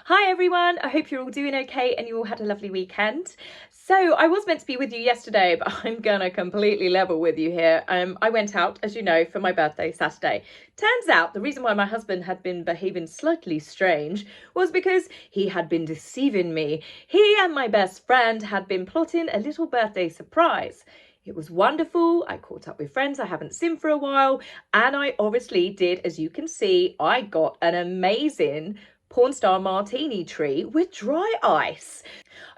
Hi everyone, I hope you're all doing okay and you all had a lovely weekend. So I was meant to be with you yesterday, but I'm gonna completely level with you here. I went out, as you know, for my birthday Saturday. Turns out the reason why my husband had been behaving slightly strange was because he had been deceiving me. He and my best friend had been plotting a little birthday surprise. It was wonderful. I caught up with friends I haven't seen for a while, and I obviously did, as you can see, I got an amazing porn star martini tree with dry ice.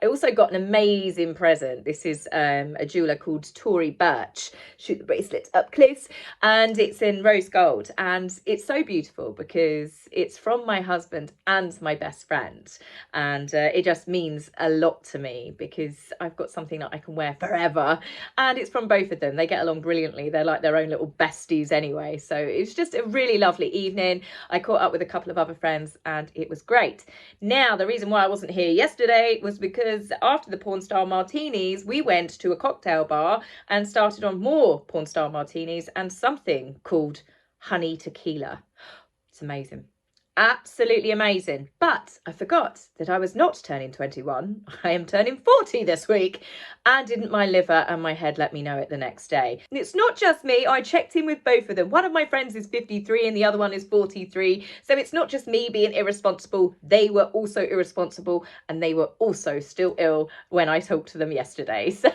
I also got an amazing present. This is a jeweller called Tory Birch. Shoot the bracelet up close, and it's in rose gold, and it's so beautiful because it's from my husband and my best friend, and it just means a lot to me because I've got something that I can wear forever, and it's from both of them. They get along brilliantly. They're like their own little besties anyway, so it's just a really lovely evening. I caught up with a couple of other friends and it was great. Now, the reason why I wasn't here yesterday was because after the porn star martinis, we went to a cocktail bar and started on more porn star martinis and something called honey tequila. It's amazing. Absolutely amazing. But I forgot that I was not turning 21. I am turning 40 this week. And didn't my liver and my head let me know it the next day? And it's not just me. I checked in with both of them. One of my friends is 53 and the other one is 43. So it's not just me being irresponsible. They were also irresponsible and they were also still ill when I talked to them yesterday. So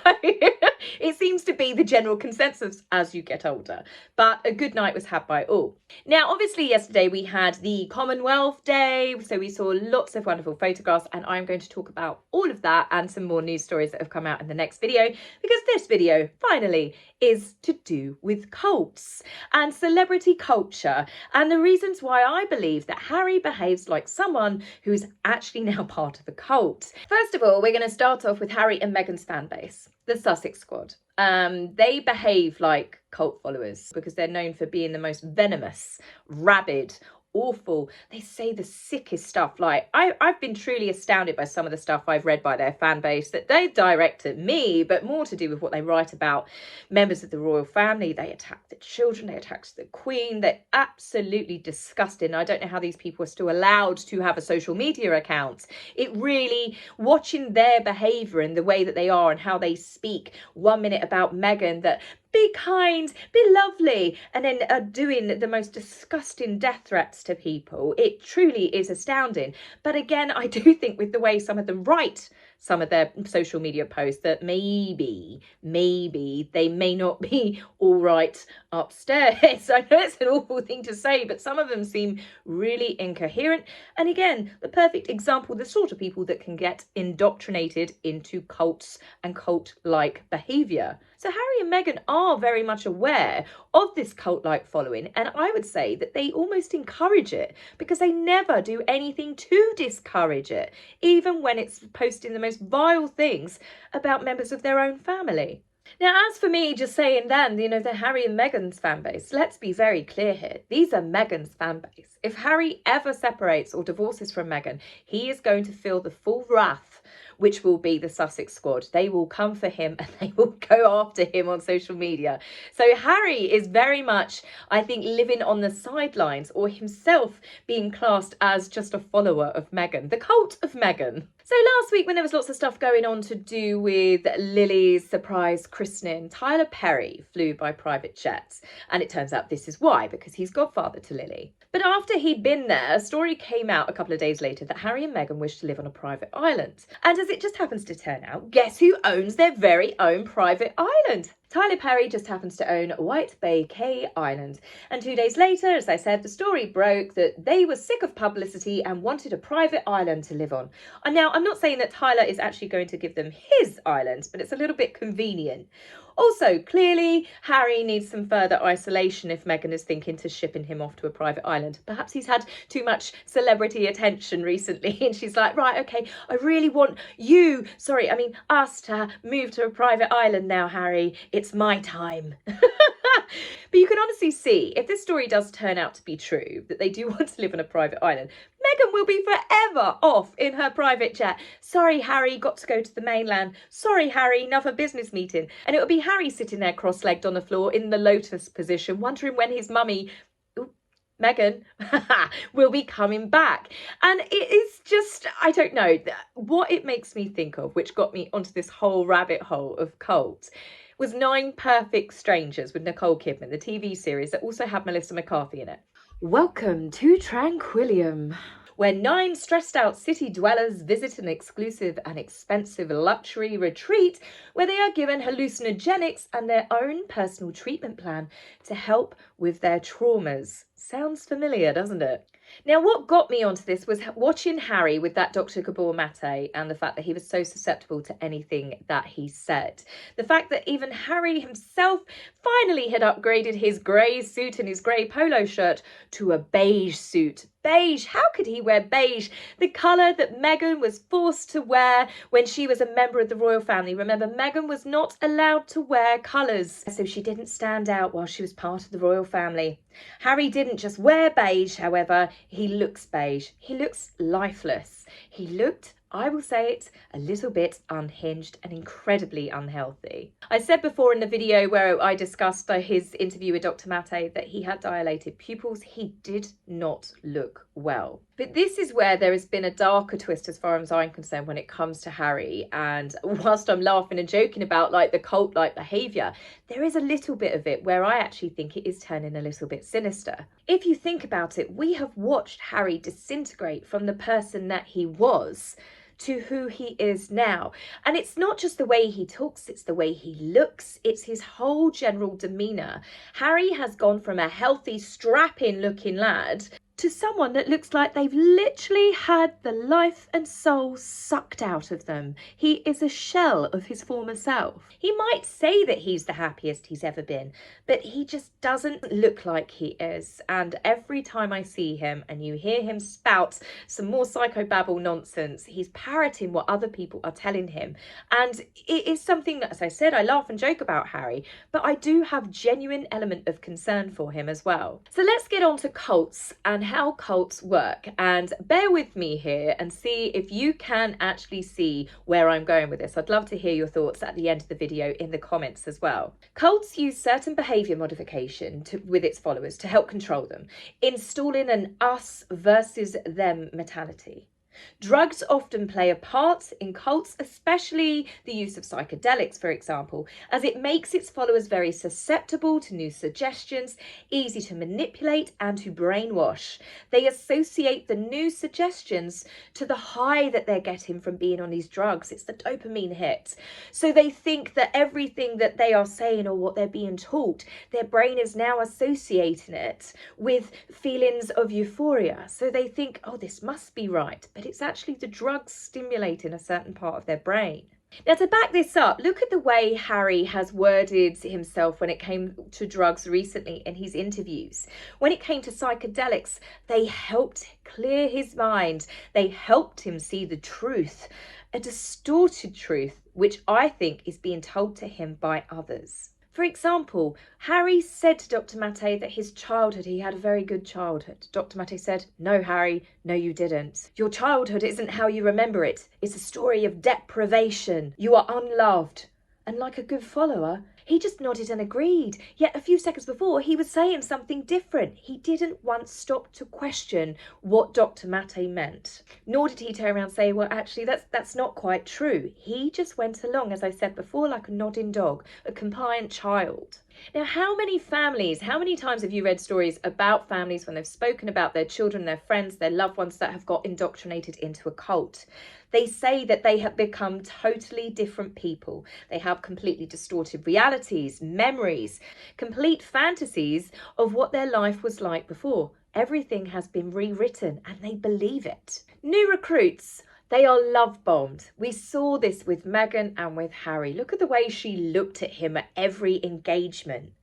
it seems to be the general consensus as you get older. But a good night was had by all. Now, obviously yesterday we had the Commonwealth Day, so we saw lots of wonderful photographs, and I'm going to talk about all of that and some more news stories that have come out in the next video, because this video finally is to do with cults and celebrity culture and the reasons why I believe that Harry behaves like someone who is actually now part of a cult. First of all, we're going to start off with Harry and Meghan's fan base, the Sussex Squad. They behave like cult followers because they're known for being the most venomous, rabid, awful. They say the sickest stuff. Like I've been truly astounded by some of the stuff I've read by their fan base that they direct at me, but more to do with what they write about members of the royal family. They attack the children, they attack the Queen. They're absolutely disgusting. I don't know how these people are still allowed to have a social media account. It really, watching their behaviour and the way that they are and how they speak, 1 minute about Meghan that be kind, be lovely, and then are doing the most disgusting death threats to people. It truly is astounding. But again, I do think with the way some of them write some of their social media posts that maybe they may not be all right upstairs. I know it's an awful thing to say, but some of them seem really incoherent. And again, the perfect example, the sort of people that can get indoctrinated into cults and cult-like behaviour. So Harry and Meghan are very much aware of this cult-like following, and I would say that they almost encourage it because they never do anything to discourage it, even when it's posting the most vile things about members of their own family. Now, as for me just saying then, the Harry and Meghan's fan base, let's be very clear here. These are Meghan's fan base. If Harry ever separates or divorces from Meghan, he is going to feel the full wrath, which will be the Sussex Squad. They will come for him and they will go after him on social media. So Harry is very much, I think, living on the sidelines or himself being classed as just a follower of Meghan, the cult of Meghan. So last week when there was lots of stuff going on to do with Lily's surprise christening, Tyler Perry flew by private jets. And it turns out this is why, because he's godfather to Lily. But after he'd been there, a story came out a couple of days later that Harry and Meghan wished to live on a private island. And as it just happens to turn out, guess who owns their very own private island? Tyler Perry just happens to own White Bay Cay Island. And 2 days later, as I said, the story broke that they were sick of publicity and wanted a private island to live on. And now, I'm not saying that Tyler is actually going to give them his island, but it's a little bit convenient. Also, clearly, Harry needs some further isolation if Meghan is thinking to shipping him off to a private island. Perhaps he's had too much celebrity attention recently and she's like, right, okay, I really want us to move to a private island now, Harry. It's my time. But you can honestly see, if this story does turn out to be true, that they do want to live on a private island, Meghan will be forever off in her private jet. Sorry, Harry, got to go to the mainland. Sorry, Harry, another business meeting. And it will be Harry sitting there cross-legged on the floor in the lotus position, wondering when his mummy, Meghan, will be coming back. And it is just I don't know. What it makes me think of, which got me onto this whole rabbit hole of cults, was Nine Perfect Strangers with Nicole Kidman, the TV series that also had Melissa McCarthy in it. Welcome to Tranquillium, where 9 stressed out city dwellers visit an exclusive and expensive luxury retreat where they are given hallucinogenics and their own personal treatment plan to help with their traumas. Sounds familiar, doesn't it? Now, what got me onto this was watching Harry with that Dr. Gabor Mate and the fact that he was so susceptible to anything that he said. The fact that even Harry himself finally had upgraded his grey suit and his grey polo shirt to a beige suit. Beige, how could he wear beige? The colour that Meghan was forced to wear when she was a member of the royal family. Remember, Meghan was not allowed to wear colours, so she didn't stand out while she was part of the royal family. Harry didn't just wear beige, however, he looks beige. He looks lifeless. He looked, I will say it, a little bit unhinged and incredibly unhealthy. I said before in the video where I discussed his interview with Dr. Mate that he had dilated pupils. He did not look well. But this is where there has been a darker twist as far as I'm concerned when it comes to Harry. And whilst I'm laughing and joking about like the cult-like behaviour, there is a little bit of it where I actually think it is turning a little bit sinister. If you think about it, we have watched Harry disintegrate from the person that he was to who he is now. And it's not just the way he talks, it's the way he looks, it's his whole general demeanour. Harry has gone from a healthy, strapping looking lad to someone that looks like they've literally had the life and soul sucked out of them. He is a shell of his former self. He might say that he's the happiest he's ever been, but he just doesn't look like he is. And every time I see him and you hear him spout some more psychobabble nonsense, he's parroting what other people are telling him. And it is something that, as I said, I laugh and joke about Harry, but I do have genuine element of concern for him as well. So let's get on to cults and how cults work, and bear with me here and see if you can actually see where I'm going with this. I'd love to hear your thoughts at the end of the video in the comments as well. Cults use certain behaviour modification with its followers to help control them, installing an us versus them mentality. Drugs often play a part in cults, especially the use of psychedelics, for example, as it makes its followers very susceptible to new suggestions, easy to manipulate and to brainwash. They associate the new suggestions to the high that they're getting from being on these drugs. It's the dopamine hit. So they think that everything that they are saying or what they're being taught, their brain is now associating it with feelings of euphoria. So they think, oh, this must be right. But it's actually the drugs stimulating a certain part of their brain. Now, to back this up, look at the way Harry has worded himself when it came to drugs recently in his interviews. When it came to psychedelics, they helped clear his mind. They helped him see the truth, a distorted truth, which I think is being told to him by others. For example, Harry said to Dr. Mate that his childhood, he had a very good childhood. Dr. Mate said, no, Harry, no, you didn't. Your childhood isn't how you remember it. It's a story of deprivation. You are unloved. And like a good follower, he just nodded and agreed. Yet a few seconds before, he was saying something different. He didn't once stop to question what Dr. Mate meant. Nor did he turn around and say, well, actually, that's not quite true. He just went along, as I said before, like a nodding dog, a compliant child. Now, how many times have you read stories about families when they've spoken about their children, their friends, their loved ones that have got indoctrinated into a cult? They say that they have become totally different people. They have completely distorted realities, memories, complete fantasies of what their life was like before. Everything has been rewritten and they believe it. New recruits, they are love bombed. We saw this with Meghan and with Harry. Look at the way she looked at him at every engagement.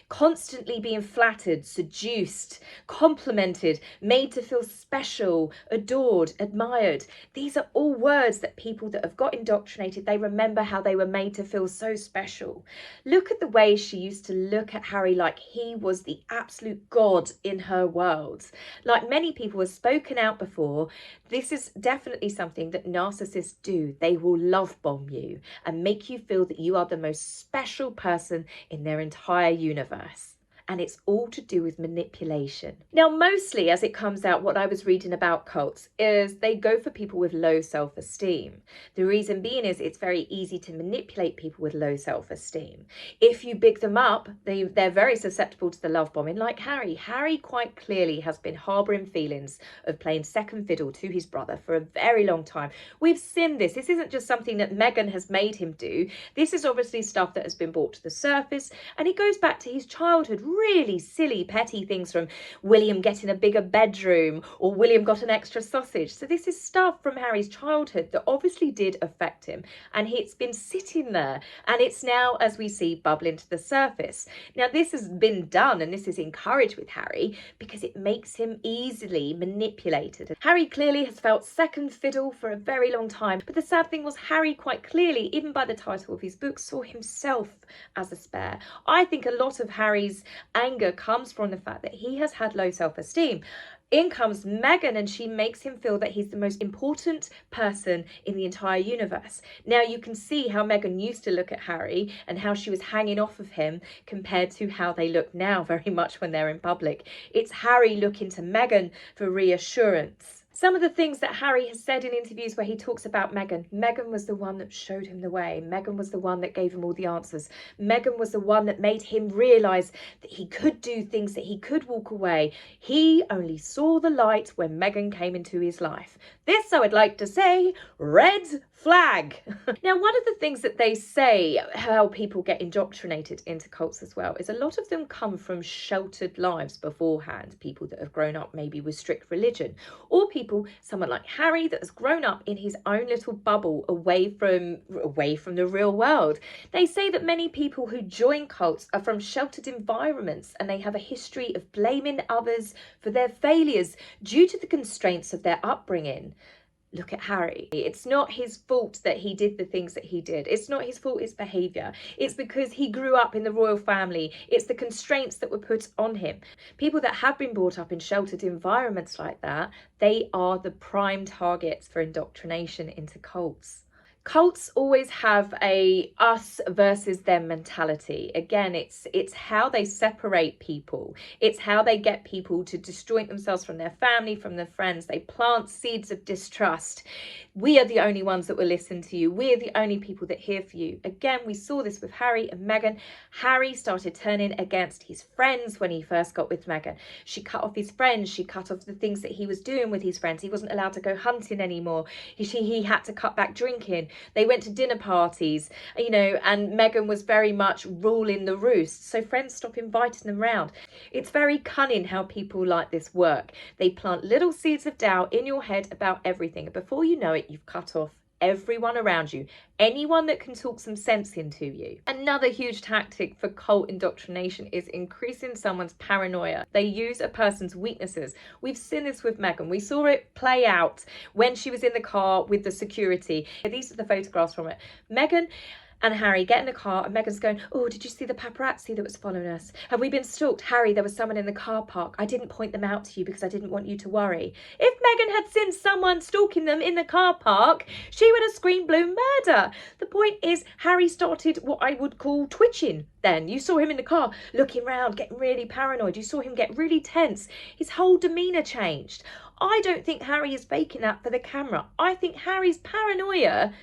Constantly being flattered, seduced, complimented, made to feel special, adored, admired. These are all words that people that have got indoctrinated, they remember how they were made to feel so special. Look at the way she used to look at Harry like he was the absolute god in her world. Like many people have spoken out before, this is definitely something that narcissists do. They will love bomb you and make you feel that you are the most special person in their entire universe. and it's all to do with manipulation. Now, mostly as it comes out, what I was reading about cults is they go for people with low self-esteem. The reason being is it's very easy to manipulate people with low self-esteem. If you big them up, they're very susceptible to the love bombing, like Harry. Harry quite clearly has been harbouring feelings of playing second fiddle to his brother for a very long time. We've seen this. This isn't just something that Meghan has made him do. This is obviously stuff that has been brought to the surface, and it goes back to his childhood. Really silly, petty things from William getting a bigger bedroom or William got an extra sausage. So this is stuff from Harry's childhood that obviously did affect him, and it's been sitting there, and it's now, as we see, bubbling to the surface. Now, this has been done, and this is encouraged with Harry because it makes him easily manipulated. Harry clearly has felt second fiddle for a very long time, but the sad thing was Harry quite clearly, even by the title of his book, saw himself as a spare. I think a lot of Harry's anger comes from the fact that he has had low self-esteem. In comes Meghan, and she makes him feel that he's the most important person in the entire universe. Now, you can see how Meghan used to look at Harry and how she was hanging off of him compared to how they look now, very much when they're in public. It's Harry looking to Meghan for reassurance. Some of the things that Harry has said in interviews where he talks about Meghan. Meghan was the one that showed him the way. Meghan was the one that gave him all the answers. Meghan was the one that made him realise that he could do things, that he could walk away. He only saw the light when Meghan came into his life. This, I would like to say, red flag. Now, one of the things that they say, how people get indoctrinated into cults as well, is a lot of them come from sheltered lives beforehand. People that have grown up maybe with strict religion, or people, someone like Harry, that has grown up in his own little bubble away from the real world. They say that many people who join cults are from sheltered environments, and they have a history of blaming others for their failures due to the constraints of their upbringing. Look at Harry. It's not his fault that he did the things that he did. It's not his fault, it's behaviour. It's because he grew up in the royal family. It's the constraints that were put on him. People that have been brought up in sheltered environments like that, they are the prime targets for indoctrination into cults. Cults always have a us versus them mentality. Again, it's how they separate people. It's how they get people to disjoint themselves from their family, from their friends. They plant seeds of distrust. We are the only ones that will listen to you. We're the only people that hear for you. Again, we saw this with Harry and Meghan. Harry started turning against his friends when he first got with Meghan. She cut off his friends. She cut off the things that he was doing with his friends. He wasn't allowed to go hunting anymore. He had to cut back drinking. They went to dinner parties, and Meghan was very much ruling the roost. So friends stop inviting them round. It's very cunning how people like this work. They plant little seeds of doubt in your head about everything. And before you know it, you've cut off everyone around you, anyone that can talk some sense into you. Another huge tactic for cult indoctrination is increasing someone's paranoia. They use a person's weaknesses. We've seen this with Meghan. We saw it play out when she was in the car with the security. These are the photographs from it. Meghan and Harry get in the car, and Meghan's going, oh, did you see the paparazzi that was following us? Have we been stalked? Harry, there was someone in the car park. I didn't point them out to you because I didn't want you to worry. If Meghan had seen someone stalking them in the car park, she would have screamed blue murder. The point is, Harry started what I would call twitching then. You saw him in the car looking around, getting really paranoid. You saw him get really tense. His whole demeanour changed. I don't think Harry is faking that for the camera. I think Harry's paranoia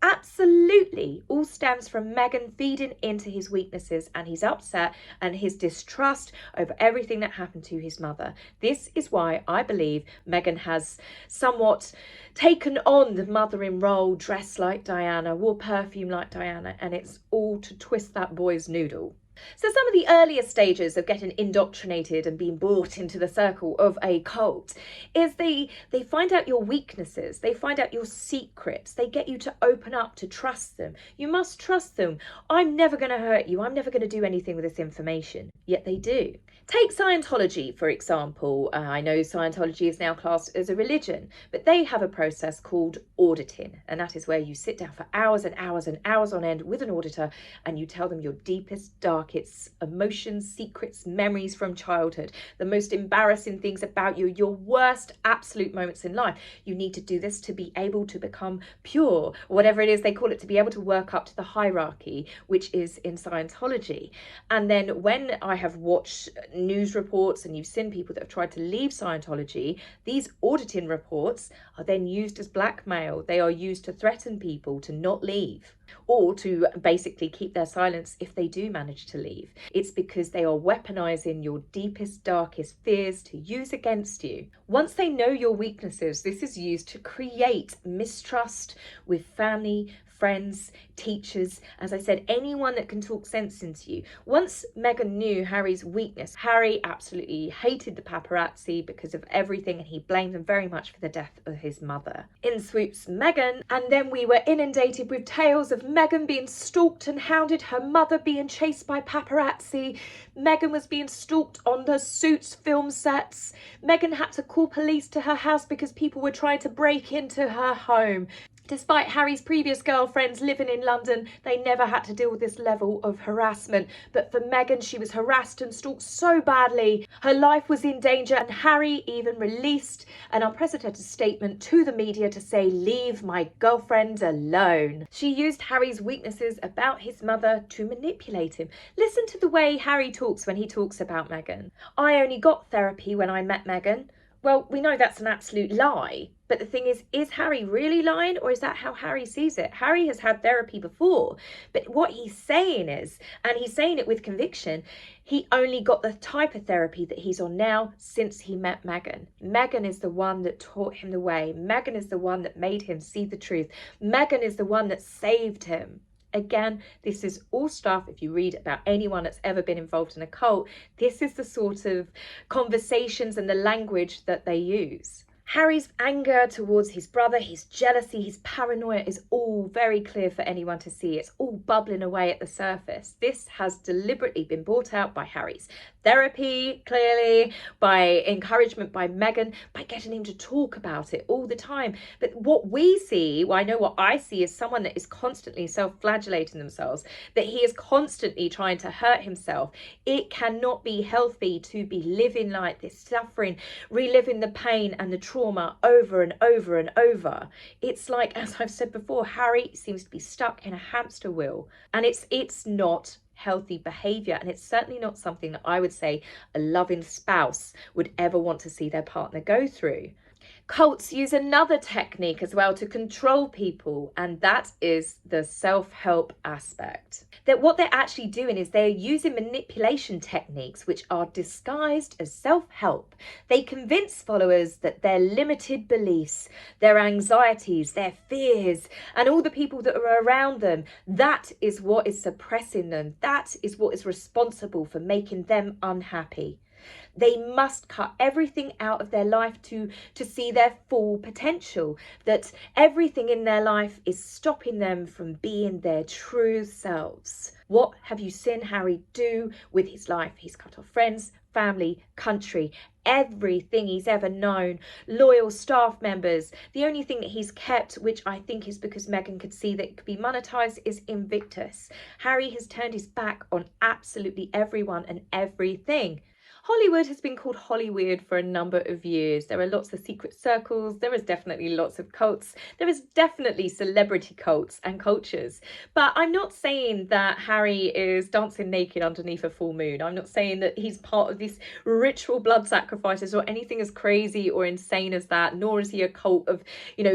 absolutely all stems from Meghan feeding into his weaknesses and his upset and his distrust over everything that happened to his mother. This is why I believe Meghan has somewhat taken on the mothering role, dressed like Diana, wore perfume like Diana, and it's all to twist that boy's noodle. So some of the earlier stages of getting indoctrinated and being brought into the circle of a cult is they find out your weaknesses, they find out your secrets, they get you to open up, to trust them. You must trust them. I'm never going to hurt you, I'm never going to do anything with this information. Yet they do. Take Scientology, for example. I know Scientology is now classed as a religion, but they have a process called auditing, and that is where you sit down for hours and hours and hours on end with an auditor and you tell them your deepest, darkest dark. It's emotions, secrets, memories from childhood, the most embarrassing things about you, your worst absolute moments in life. You need to do this to be able to become pure, or whatever it is they call it, to be able to work up to the hierarchy, which is in Scientology. And then when I have watched news reports and you've seen people that have tried to leave Scientology, these auditing reports are then used as blackmail. They are used to threaten people to not leave, or to basically keep their silence if they do manage to leave. It's because they are weaponizing your deepest, darkest fears to use against you. Once they know your weaknesses, this is used to create mistrust with family, friends, teachers, as I said, anyone that can talk sense into you. Once Meghan knew Harry's weakness, Harry absolutely hated the paparazzi because of everything, and he blamed them very much for the death of his mother. In swoops Meghan, and then we were inundated with tales of Meghan being stalked and hounded, her mother being chased by paparazzi. Meghan was being stalked on the Suits film sets. Meghan had to call police to her house because people were trying to break into her home. Despite Harry's previous girlfriends living in London, they never had to deal with this level of harassment. But for Meghan, she was harassed and stalked so badly, her life was in danger, and Harry even released an unprecedented statement to the media to say, "Leave my girlfriend alone." She used Harry's weaknesses about his mother to manipulate him. Listen to the way Harry talks when he talks about Meghan. "I only got therapy when I met Meghan." Well, we know that's an absolute lie. But the thing is Harry really lying, or is that how Harry sees it? Harry has had therapy before, but what he's saying is, and he's saying it with conviction, he only got the type of therapy that he's on now since he met Meghan. Meghan is the one that taught him the way. Meghan is the one that made him see the truth. Meghan is the one that saved him. Again, this is all stuff, if you read about anyone that's ever been involved in a cult, this is the sort of conversations and the language that they use. Harry's anger towards his brother, his jealousy, his paranoia is all very clear for anyone to see. It's all bubbling away at the surface. This has deliberately been brought out by Harry's therapy, clearly, by encouragement by Meghan, by getting him to talk about it all the time. But what we see, well, I know what I see, is someone that is constantly self-flagellating themselves, that he is constantly trying to hurt himself. It cannot be healthy to be living like this, suffering, reliving the pain and the trauma over and over and over. It's like, as I've said before, Harry seems to be stuck in a hamster wheel, and it's not healthy behaviour, and it's certainly not something that I would say a loving spouse would ever want to see their partner go through. Cults use another technique as well to control people, and that is the self-help aspect. That what they're actually doing is they're using manipulation techniques which are disguised as self-help. They convince followers that their limited beliefs, their anxieties, their fears, and all the people that are around them, that is what is suppressing them. That is what is responsible for making them unhappy. They must cut everything out of their life to see their full potential, that everything in their life is stopping them from being their true selves. What have you seen Harry do with his life? He's cut off friends, family, country, everything he's ever known, loyal staff members. The only thing that he's kept, which I think is because Meghan could see that it could be monetized, is Invictus. Harry has turned his back on absolutely everyone and everything. Hollywood has been called Hollyweird for a number of years. There are lots of secret circles. There is definitely lots of cults. There is definitely celebrity cults and cultures. But I'm not saying that Harry is dancing naked underneath a full moon. I'm not saying that he's part of these ritual blood sacrifices or anything as crazy or insane as that, nor is he a cult of,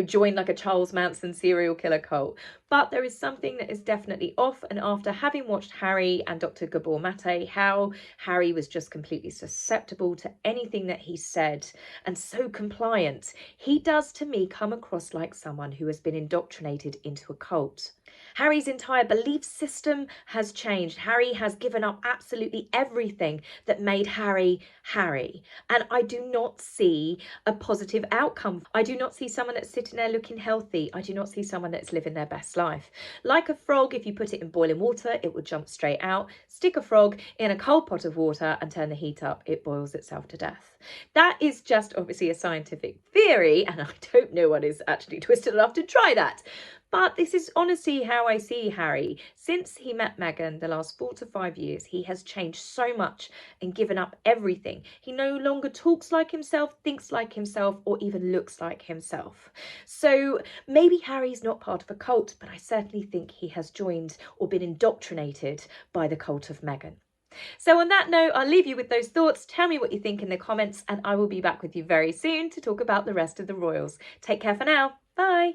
join like a Charles Manson serial killer cult. But there is something that is definitely off, and after having watched Harry and Dr. Gabor Mate, how Harry was just completely susceptible to anything that he said and so compliant, he does to me come across like someone who has been indoctrinated into a cult. Harry's entire belief system has changed. Harry has given up absolutely everything that made Harry Harry. And I do not see a positive outcome. I do not see someone that's sitting there looking healthy. I do not see someone that's living their best life. Like a frog, if you put it in boiling water, it would jump straight out. Stick a frog in a cold pot of water and turn the heat up. up, it boils itself to death. That is just obviously a scientific theory, and I don't know what is actually twisted enough to try that. But this is honestly how I see Harry. Since he met Meghan the last 4 to 5 years, he has changed so much and given up everything. He no longer talks like himself, thinks like himself, or even looks like himself. So maybe Harry's not part of a cult, but I certainly think he has joined or been indoctrinated by the cult of Meghan. So on that note, I'll leave you with those thoughts. Tell me what you think in the comments, and I will be back with you very soon to talk about the rest of the royals. Take care for now. Bye.